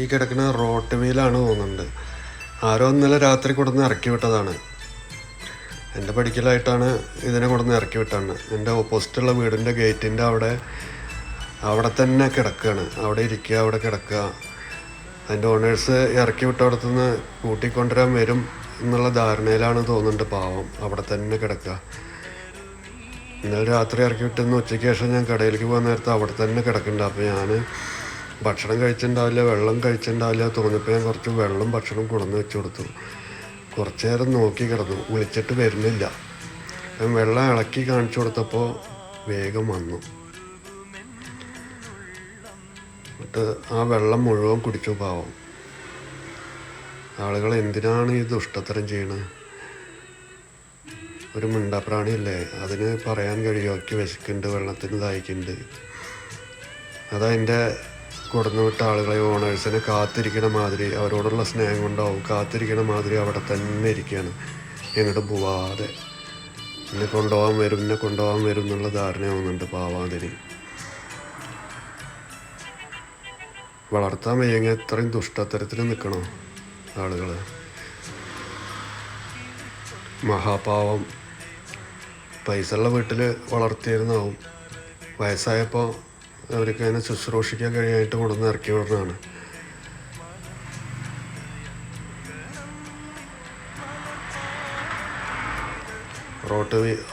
ഈ കിടക്കുന്ന റോട്ട് വീലാണ് തോന്നുന്നുണ്ട്. ആരോ ഇന്നലെ രാത്രി കൊടുന്ന് ഇറക്കി വിട്ടതാണ്. എൻ്റെ പഠിക്കലായിട്ടാണ് ഇതിനെ കൊടുന്ന് ഇറക്കി വിട്ടാണ്. എൻ്റെ ഓപ്പോസിറ്റുള്ള വീടിൻ്റെ ഗേറ്റിൻ്റെ അവിടെ തന്നെ കിടക്കുകയാണ്. അവിടെ ഇരിക്കുക, അവിടെ കിടക്കുക. അതിൻ്റെ ഓണേഴ്സ് ഇറക്കി വിട്ടവിടത്തുനിന്ന് കൂട്ടിക്കൊണ്ടുവരാൻ വരും എന്നുള്ള ധാരണയിലാണ് തോന്നുന്നുണ്ട്. പാവം അവിടെ തന്നെ കിടക്കുക. ഇന്നലെ രാത്രി ഇറക്കി വിട്ടെന്ന് ഉച്ചയ്ക്ക് ശേഷം ഞാൻ കടയിലേക്ക് പോകാൻ നേരത്തെ അവിടെ തന്നെ കിടക്കുന്നുണ്ട്. അപ്പോൾ ഞാൻ ഭക്ഷണം കഴിച്ചിട്ടുണ്ടാവില്ല, വെള്ളം കഴിച്ചിട്ടുണ്ടാവില്ല തോന്നിയപ്പോൾ ഞാൻ കുറച്ച് വെള്ളം ഭക്ഷണം കൊണ്ടുവന്ന് വെച്ച് കൊടുത്തു. കുറച്ച് നേരം നോക്കി കിടന്നു, വിളിച്ചിട്ട് വരുന്നില്ല. ഞാൻ വെള്ളം ഇളക്കി കാണിച്ചു കൊടുത്തപ്പോൾ വേഗം വന്നു. എന്നിട്ട് ആ വെള്ളം മുഴുവൻ കുടിച്ചു. പാവം ആളുകൾ എന്തിനാണ് ഈ ദുഷ്ടത്തരം ചെയ്യണത്? ഒരു മിണ്ടാപ്രാണിയല്ലേ, അതിന് പറയാൻ കഴിയുമൊക്കെ വിശക്കുന്നുണ്ട്, വെള്ളത്തിന് ദാഹിക്കുന്നുണ്ട്. അതതിൻ്റെ കൊടുന്നു വിട്ട ആളുകളെ ഓണേഴ്സിനെ കാത്തിരിക്കണ മാതിരി, അവരോടുള്ള സ്നേഹം കൊണ്ടാവും കാത്തിരിക്കണ മാതിരി അവിടെ തന്നെ ഇരിക്കുകയാണ്, എങ്ങോട്ടും പോവാതെ. എന്നെ കൊണ്ടുപോകാൻ വരും എന്നുള്ള ധാരണയാവുന്നുണ്ട് പാവാതിന്. വളർത്താൻ വയ്യെങ്കിൽ ഇത്രയും ദുഷ്ടത്തരത്തിൽ നിൽക്കണോ ആളുകൾ? മഹാപാവം. പൈസ ഉള്ള വീട്ടിൽ വളർത്തിയിരുന്നാവും. വയസ്സായപ്പോൾ അവർക്ക് അതിനെ ശുശ്രൂഷിക്കാൻ കഴിയായിട്ട് കൊണ്ടുവന്ന് ഇറക്കി വിടുന്നതാണ്.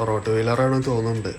റോട്ട് വീലറാണെന്ന് തോന്നുന്നുണ്ട്.